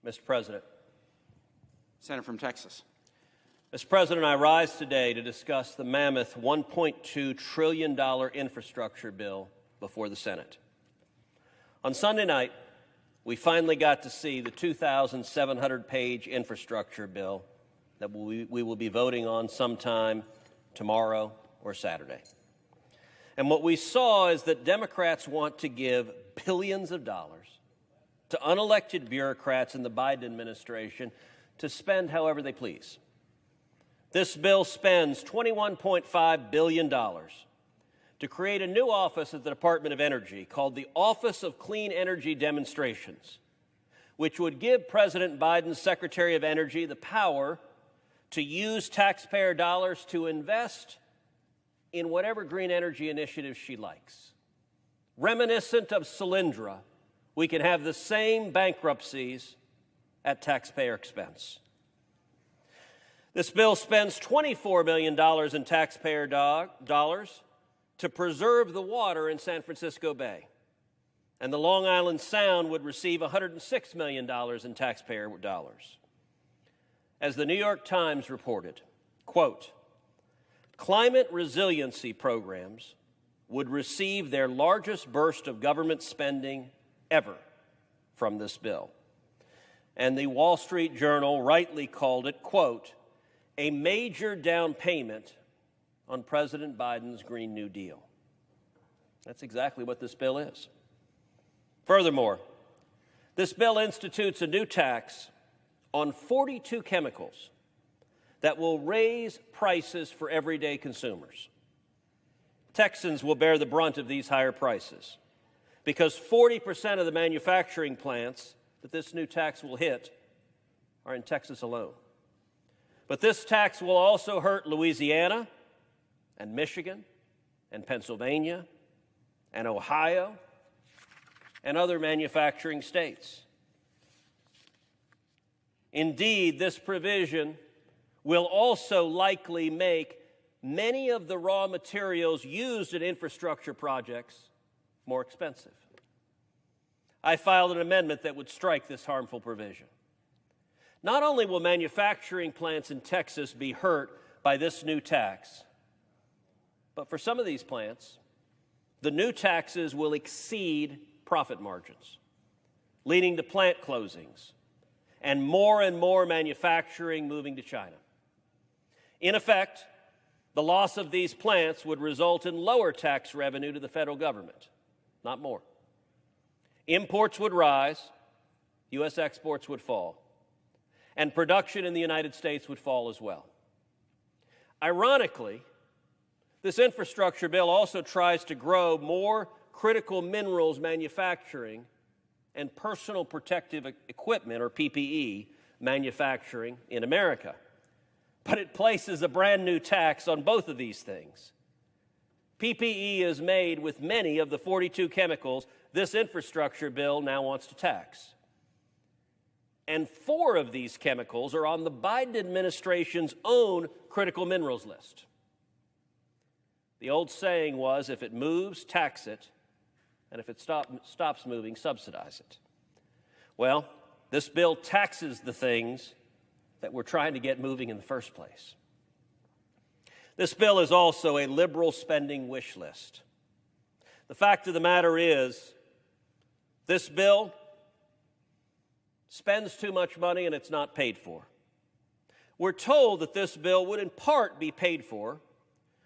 Mr. President. Senator from Texas. Mr. President, I rise today to discuss the mammoth $1.2 trillion infrastructure bill before the Senate. On Sunday night, we finally got to see the 2,700-page infrastructure bill that we will be voting on sometime tomorrow or Saturday. And what we saw is that Democrats want to give billions of dollars to unelected bureaucrats in the Biden administration to spend however they please. This bill spends $21.5 billion to create a new office at the Department of Energy called the Office of Clean Energy Demonstrations, which would give President Biden's Secretary of Energy the power to use taxpayer dollars to invest in whatever green energy initiative she likes. Reminiscent of Solyndra, we can have the same bankruptcies at taxpayer expense. This bill spends $24 million in taxpayer dollars to preserve the water in San Francisco Bay. And the Long Island Sound would receive $106 million in taxpayer dollars. As the New York Times reported, quote, climate resiliency programs would receive their largest burst of government spending ever from this bill. And the Wall Street Journal rightly called it, quote, a major down payment on President Biden's Green New Deal. That's exactly what this bill is. Furthermore, this bill institutes a new tax on 42 chemicals that will raise prices for everyday consumers. Texans will bear the brunt of these higher prices because 40% of the manufacturing plants that this new tax will hit are in Texas alone. But this tax will also hurt Louisiana and Michigan and Pennsylvania and Ohio and other manufacturing states. Indeed, this provision will also likely make many of the raw materials used in infrastructure projects more expensive. I filed an amendment that would strike this harmful provision. Not only will manufacturing plants in Texas be hurt by this new tax, but for some of these plants, the new taxes will exceed profit margins, leading to plant closings and more manufacturing moving to China. In effect, the loss of these plants would result in lower tax revenue to the federal government, not more. Imports would rise, U.S. exports would fall, and production in the United States would fall as well. Ironically, this infrastructure bill also tries to grow more critical minerals manufacturing and personal protective equipment, or PPE, manufacturing in America. But it places a brand new tax on both of these things. PPE is made with many of the 42 chemicals this infrastructure bill now wants to tax. And 4 of these chemicals are on the Biden administration's own critical minerals list. The old saying was, if it moves, tax it, and if it stops moving, subsidize it. Well, this bill taxes the things that we're trying to get moving in the first place. This bill is also a liberal spending wish list. The fact of the matter is, this bill spends too much money and it's not paid for. We're told that this bill would in part be paid for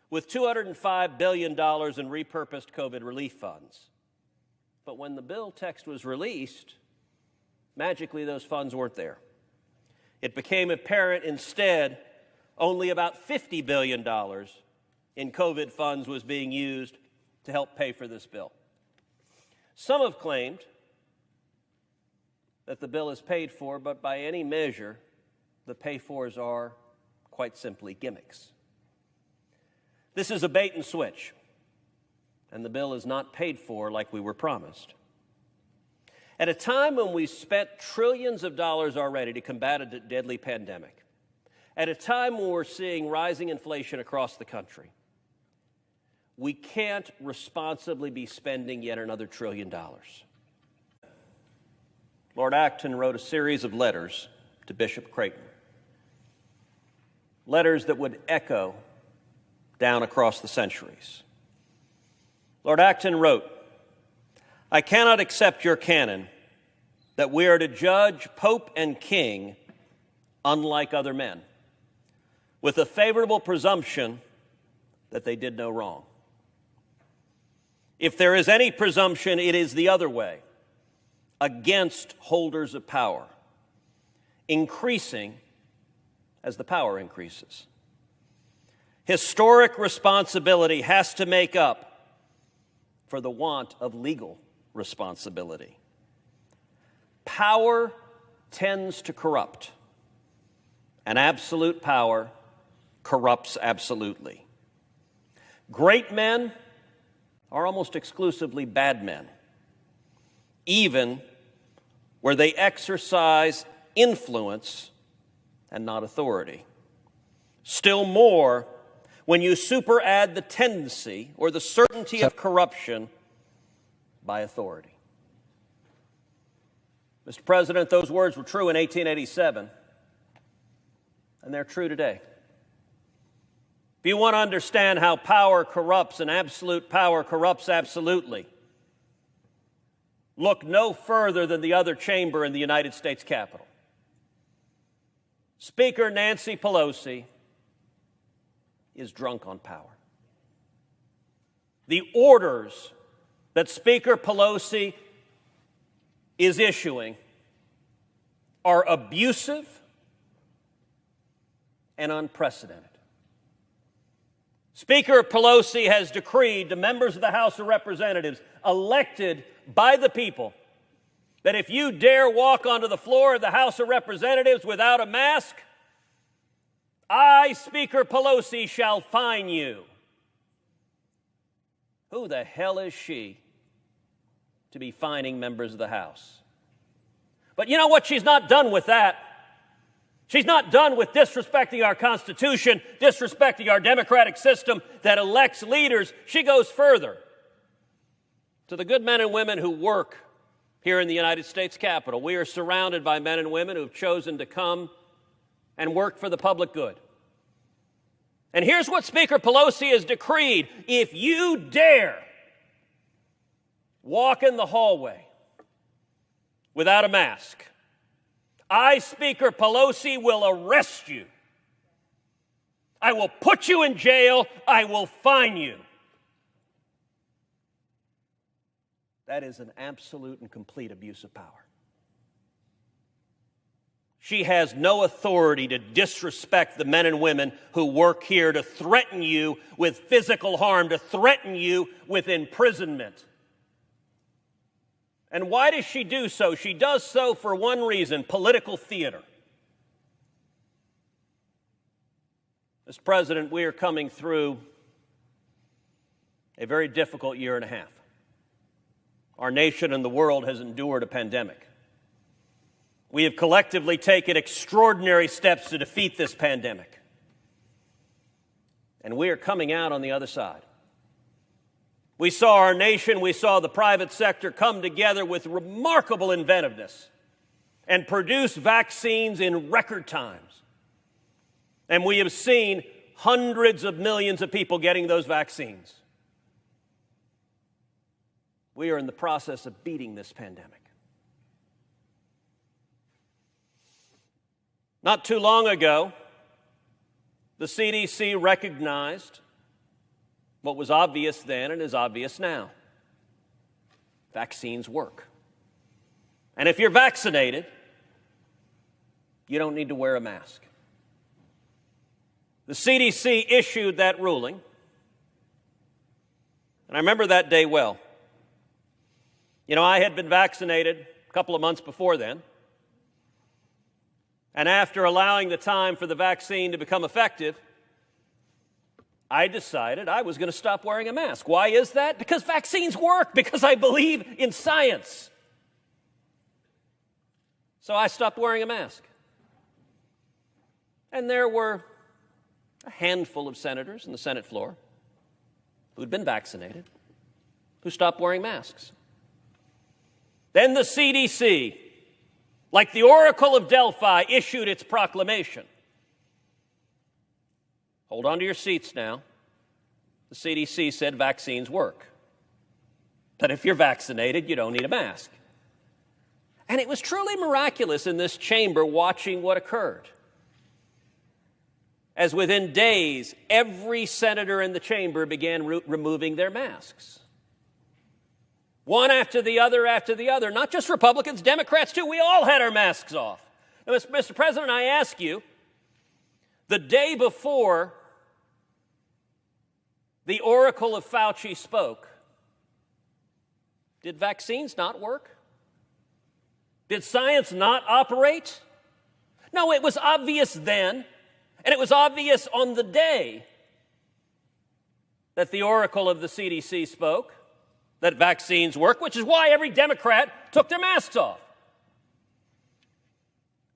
with $205 billion in repurposed COVID relief funds. But when the bill text was released, magically those funds weren't there. It became apparent instead only about $50 billion in COVID funds was being used to help pay for this bill. Some have claimed that the bill is paid for, but by any measure, the pay-fors are quite simply gimmicks. This is a bait and switch, and the bill is not paid for like we were promised. At a time when we've spent trillions of dollars already to combat a deadly pandemic, at a time when we're seeing rising inflation across the country, we can't responsibly be spending yet another $1 trillion. Lord Acton wrote a series of letters to Bishop Creighton. Letters that would echo down across the centuries. Lord Acton wrote, "I cannot accept your canon that we are to judge Pope and King unlike other men, with a favorable presumption that they did no wrong. If there is any presumption, it is the other way, against holders of power, increasing as the power increases. Historic responsibility has to make up for the want of legal responsibility. Power tends to corrupt, and absolute power corrupts absolutely. Great men are almost exclusively bad men, even where they exercise influence and not authority. Still more, when you superadd the tendency or the certainty of corruption by authority." Mr. President, those words were true in 1887, and they're true today. If you want to understand how power corrupts and absolute power corrupts absolutely, look no further than the other chamber in the United States Capitol. Speaker Nancy Pelosi is drunk on power. The orders that Speaker Pelosi is issuing are abusive and unprecedented. Speaker Pelosi has decreed to members of the House of Representatives elected by the people that if you dare walk onto the floor of the House of Representatives without a mask, I, Speaker Pelosi, shall fine you. Who the hell is she to be fining members of the House? But you know what? She's not done with that. She's not done with disrespecting our Constitution, disrespecting our democratic system that elects leaders. She goes further. To the good men and women who work here in the United States Capitol, we are surrounded by men and women who have chosen to come and work for the public good. And here's what Speaker Pelosi has decreed: if you dare walk in the hallway without a mask, I, Speaker Pelosi, will arrest you. I will put you in jail. I will fine you. That is an absolute and complete abuse of power. She has no authority to disrespect the men and women who work here, to threaten you with physical harm, to threaten you with imprisonment. And why does she do so? She does so for one reason: political theater. Mr. President, we are coming through a very difficult year and a half. Our nation and the world has endured a pandemic. We have collectively taken extraordinary steps to defeat this pandemic. And we are coming out on the other side. We saw our nation, we saw the private sector come together with remarkable inventiveness and produce vaccines in record times. And we have seen hundreds of millions of people getting those vaccines. We are in the process of beating this pandemic. Not too long ago, the CDC recognized what was obvious then and is obvious now. Vaccines work. And if you're vaccinated, you don't need to wear a mask. The CDC issued that ruling, and I remember that day well. You know, I had been vaccinated a couple of months before then, and after allowing the time for the vaccine to become effective, I decided I was going to stop wearing a mask. Why is that? Because vaccines work, because I believe in science. So I stopped wearing a mask. And there were a handful of senators on the Senate floor who'd been vaccinated, who stopped wearing masks. Then the CDC like the Oracle of Delphi issued its proclamation. Hold on to your seats now. The CDC said vaccines work. That if you're vaccinated, you don't need a mask. And it was truly miraculous in this chamber watching what occurred. As within days, every senator in the chamber began removing their masks. One after the other, not just Republicans, Democrats too. We all had our masks off. Now, Mr. President, I ask you, the day before the Oracle of Fauci spoke, did vaccines not work? Did science not operate? No, it was obvious then, and it was obvious on the day that the Oracle of the CDC spoke, that vaccines work, which is why every Democrat took their masks off.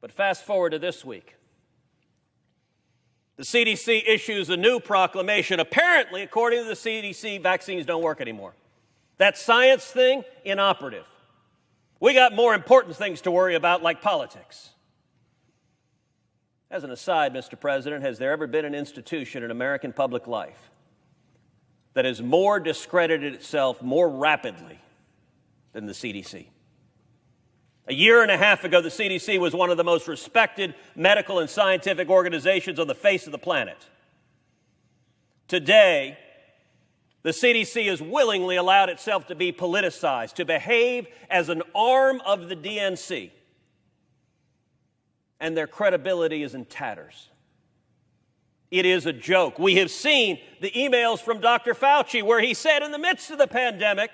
But fast forward to this week. The CDC issues a new proclamation. Apparently, according to the CDC, vaccines don't work anymore. That science thing, inoperative. We got more important things to worry about, like politics. As an aside, Mr. President, has there ever been an institution in American public life that has more discredited itself more rapidly than the CDC? A year and a half ago, the CDC was one of the most respected medical and scientific organizations on the face of the planet. Today, the CDC has willingly allowed itself to be politicized, to behave as an arm of the DNC, and their credibility is in tatters. It is a joke. We have seen the emails from Dr. Fauci where he said in the midst of the pandemic,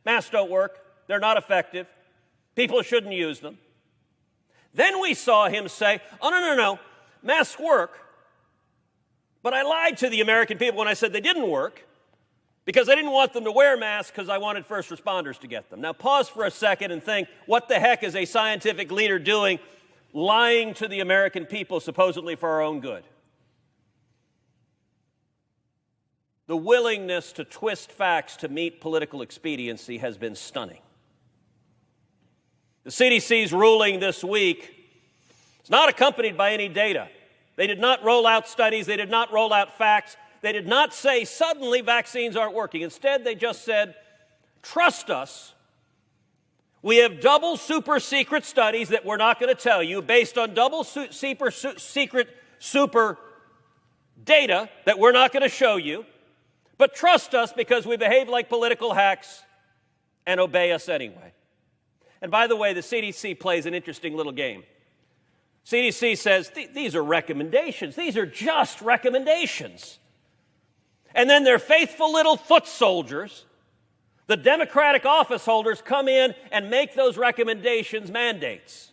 masks don't work, they're not effective, people shouldn't use them. Then we saw him say, oh, no, masks work, but I lied to the American people when I said they didn't work because I didn't want them to wear masks because I wanted first responders to get them. Now pause for a second and think, what the heck is a scientific leader doing lying to the American people supposedly for our own good? The willingness to twist facts to meet political expediency has been stunning. The CDC's ruling this week is not accompanied by any data. They did not roll out studies. They did not roll out facts. They did not say suddenly vaccines aren't working. Instead, they just said, trust us. We have double super secret studies that we're not going to tell you based on double secret super data that we're not going to show you. But trust us because we behave like political hacks and obey us anyway. And by the way, the CDC plays an interesting little game. CDC says, these are recommendations. These are just recommendations. And then their faithful little foot soldiers, the Democratic office holders, come in and make those recommendations mandates.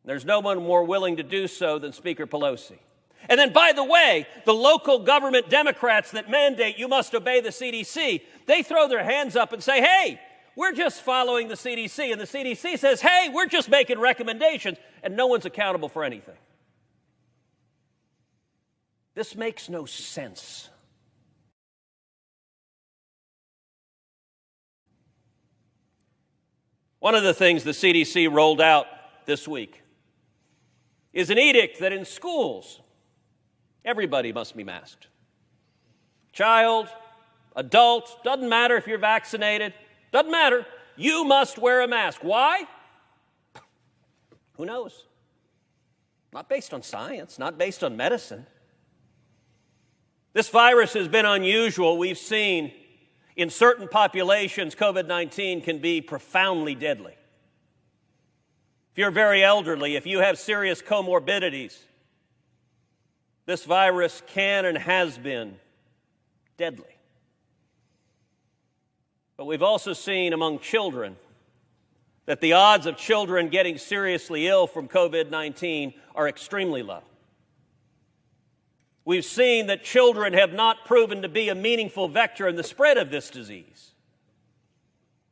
There's no one more willing to do so than Speaker Pelosi. And then, by the way, the local government Democrats that mandate you must obey the CDC, they throw their hands up and say, hey, we're just following the CDC. And the CDC says, hey, we're just making recommendations, and no one's accountable for anything. This makes no sense. One of the things the CDC rolled out this week is an edict that in schools, everybody must be masked. Child, adult, doesn't matter if you're vaccinated, doesn't matter. You must wear a mask. Why? Who knows? Not based on science, not based on medicine. This virus has been unusual. We've seen in certain populations, COVID-19 can be profoundly deadly. If you're very elderly, if you have serious comorbidities, this virus can and has been deadly. But we've also seen among children that the odds of children getting seriously ill from COVID-19 are extremely low. We've seen that children have not proven to be a meaningful vector in the spread of this disease.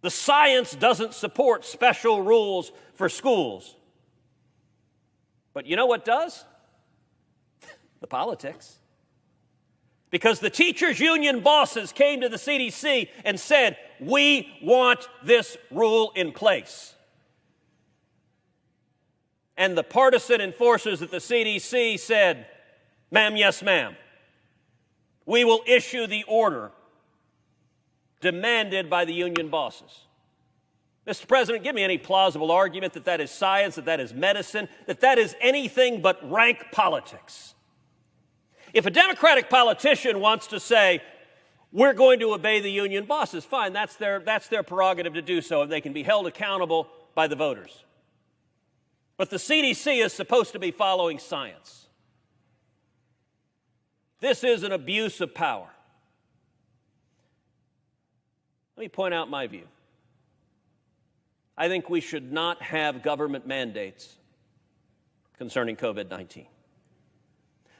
The science doesn't support special rules for schools. But you know what does? The politics. Because the teachers' union bosses came to the CDC and said, we want this rule in place. And the partisan enforcers at the CDC said, "Ma'am, yes, ma'am. We will issue the order demanded by the union bosses." Mr. President, give me any plausible argument that that is science, that that is medicine, that that is anything but rank politics. If a Democratic politician wants to say, "We're going to obey the union bosses," fine, that's their prerogative to do so, and they can be held accountable by the voters. But the CDC is supposed to be following science. This is an abuse of power. Let me point out my view. I think we should not have government mandates concerning COVID-19.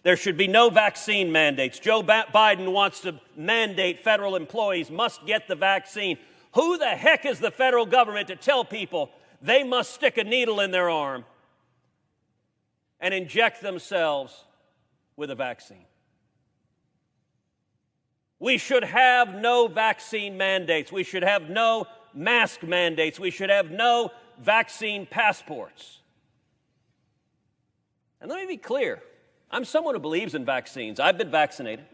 There should be no vaccine mandates. Joe Biden wants to mandate federal employees must get the vaccine. Who the heck is the federal government to tell people they must stick a needle in their arm and inject themselves with a vaccine? We should have no vaccine mandates. We should have no mask mandates. We should have no vaccine passports. And let me be clear. I'm someone who believes in vaccines. I've been vaccinated.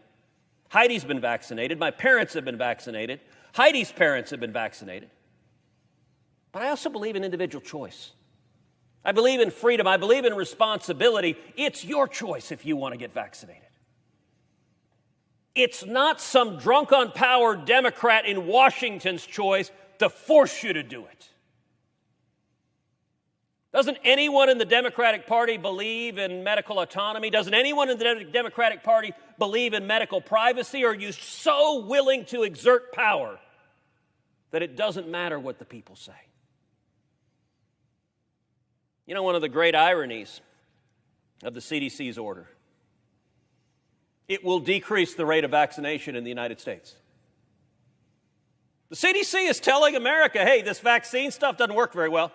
Heidi's been vaccinated. My parents have been vaccinated. Heidi's parents have been vaccinated. But I also believe in individual choice. I believe in freedom. I believe in responsibility. It's your choice if you want to get vaccinated. It's not some drunk-on-power Democrat in Washington's choice to force you to do it. Doesn't anyone in the Democratic Party believe in medical autonomy? Doesn't anyone in the Democratic Party believe in medical privacy? Or are you so willing to exert power that it doesn't matter what the people say? You know, one of the great ironies of the CDC's order, it will decrease the rate of vaccination in the United States. The CDC is telling America, hey, this vaccine stuff doesn't work very well.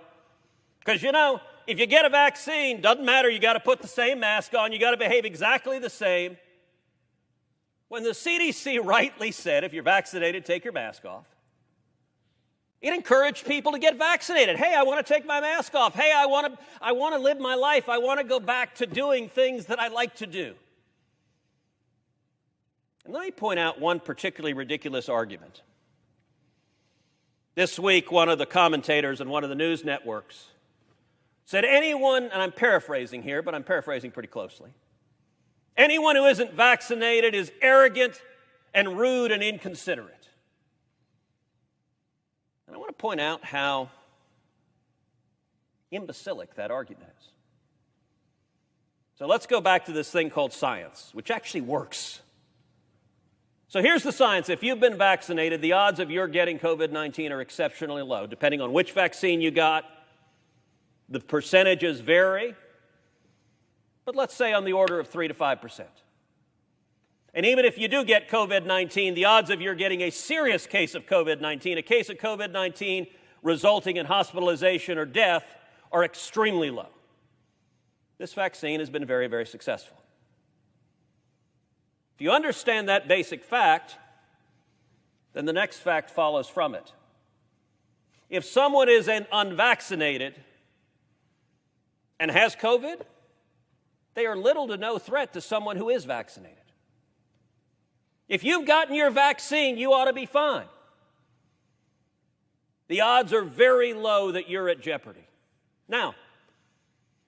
Because, you know, if you get a vaccine, doesn't matter, you got to put the same mask on, you got to behave exactly the same. When the CDC rightly said, if you're vaccinated, take your mask off. It encouraged people to get vaccinated. Hey, I want to take my mask off. Hey, I want to live my life. I want to go back to doing things that I like to do. And let me point out one particularly ridiculous argument. This week, one of the commentators on one of the news networks said anyone, and I'm paraphrasing here, but I'm paraphrasing pretty closely, anyone who isn't vaccinated is arrogant and rude and inconsiderate. And I want to point out how imbecilic that argument is. So let's go back to this thing called science, which actually works. So here's the science. If you've been vaccinated, the odds of your getting COVID-19 are exceptionally low, depending on which vaccine you got. The percentages vary, but let's say on the order of 3 to 5%. And even if you do get COVID-19, the odds of your getting a serious case of COVID-19, a case of COVID-19 resulting in hospitalization or death, are extremely low. This vaccine has been very, very successful. If you understand that basic fact, then the next fact follows from it. If someone is unvaccinated and has COVID, they are little to no threat to someone who is vaccinated. If you've gotten your vaccine, you ought to be fine. The odds are very low that you're at jeopardy. Now,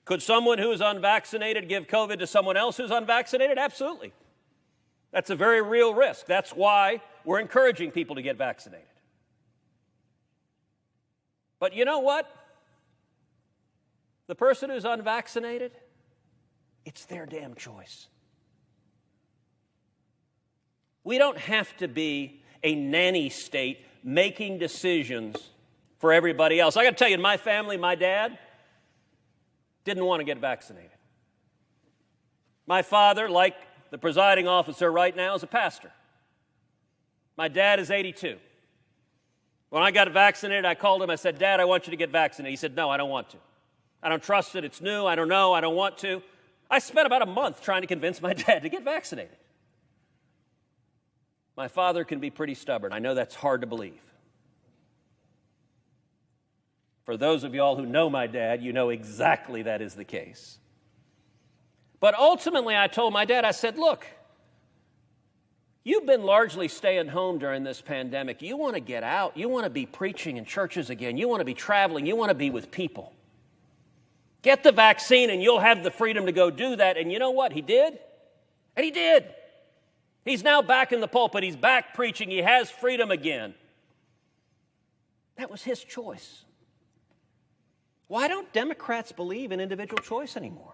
could someone who is unvaccinated give COVID to someone else who's unvaccinated? Absolutely. That's a very real risk. That's why we're encouraging people to get vaccinated. But you know what? The person who's unvaccinated, it's their damn choice. We don't have to be a nanny state making decisions for everybody else. I got to tell you, in my family, my dad didn't want to get vaccinated. My father, like the presiding officer right now, is a pastor. My dad is 82. When I got vaccinated, I called him. I said, Dad, I want you to get vaccinated. He said, no, I don't want to. I don't trust it. It's new. I don't know. I don't want to. I spent about a month trying to convince my dad to get vaccinated. My father can be pretty stubborn. I know that's hard to believe. For those of y'all who know my dad, you know exactly that is the case. But ultimately, I told my dad, I said, look, you've been largely staying home during this pandemic. You want to get out. You want to be preaching in churches again. You want to be traveling. You want to be with people. Get the vaccine and you'll have the freedom to go do that. And you know what? He did. And he did. He's now back in the pulpit. He's back preaching. He has freedom again. That was his choice. Why don't Democrats believe in individual choice anymore?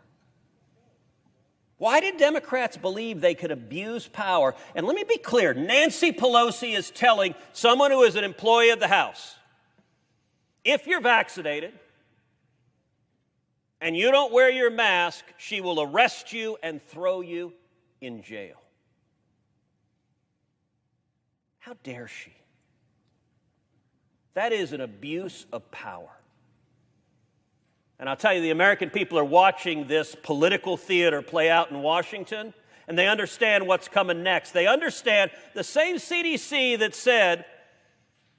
Why did Democrats believe they could abuse power? And let me be clear, Nancy Pelosi is telling someone who is an employee of the House, if you're vaccinated and you don't wear your mask, she will arrest you and throw you in jail. How dare she? That is an abuse of power. And I'll tell you, the American people are watching this political theater play out in Washington, and they understand what's coming next. They understand the same CDC that said,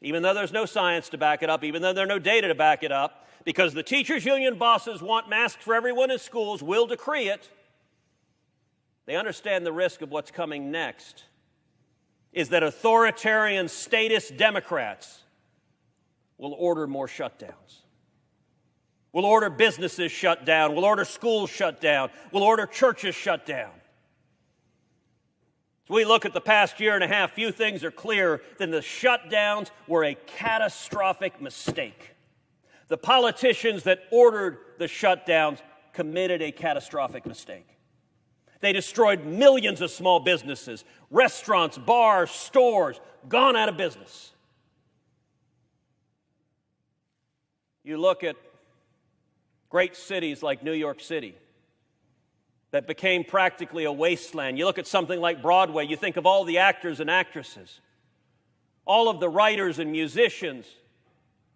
even though there's no science to back it up, even though there's no data to back it up, because the teachers' union bosses want masks for everyone in schools, will decree it, they understand the risk of what's coming next is that authoritarian statist Democrats will order more shutdowns. We'll order businesses shut down. We'll order schools shut down. We'll order churches shut down. As we look at the past year and a half, few things are clearer than the shutdowns were a catastrophic mistake. The politicians that ordered the shutdowns committed a catastrophic mistake. They destroyed millions of small businesses, restaurants, bars, stores, gone out of business. You look at great cities like New York City that became practically a wasteland. You look at something like Broadway, you think of all the actors and actresses, all of the writers and musicians,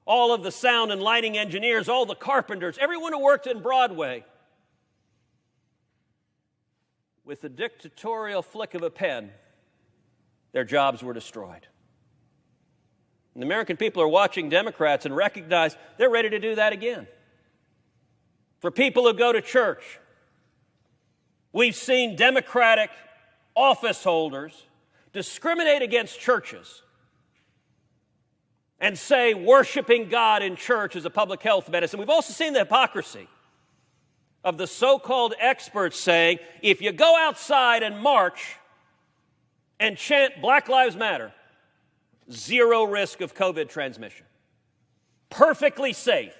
all of the sound and lighting engineers, all the carpenters, everyone who worked in Broadway. With the dictatorial flick of a pen, their jobs were destroyed. And the American people are watching Democrats and recognize they're ready to do that again. For people who go to church, we've seen Democratic office holders discriminate against churches and say worshiping God in church is a public health medicine. We've also seen the hypocrisy of the so-called experts saying, if you go outside and march and chant Black Lives Matter, zero risk of COVID transmission. Perfectly safe.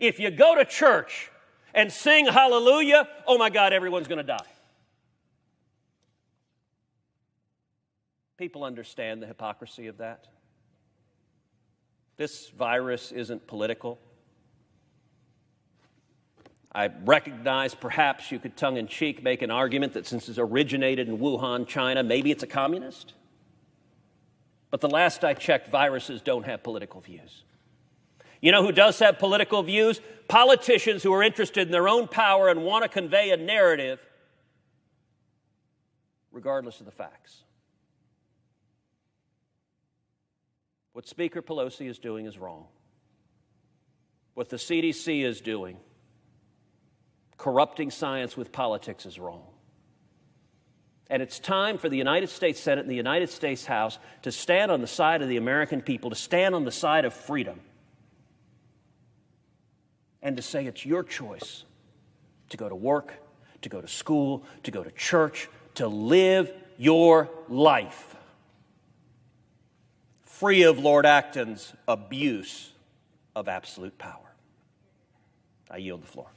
If you go to church and sing hallelujah, oh my God, everyone's going to die. People understand the hypocrisy of that. This virus isn't political. I recognize perhaps you could tongue-in-cheek make an argument that since it's originated in Wuhan, China, maybe it's a communist. But the last I checked, viruses don't have political views. You know who does have political views? Politicians who are interested in their own power and want to convey a narrative regardless of the facts. What Speaker Pelosi is doing is wrong. What the CDC is doing, corrupting science with politics, is wrong. And it's time for the United States Senate and the United States House to stand on the side of the American people, to stand on the side of freedom, and to say it's your choice to go to work, to go to school, to go to church, to live your life free of Lord Acton's abuse of absolute power. I yield the floor.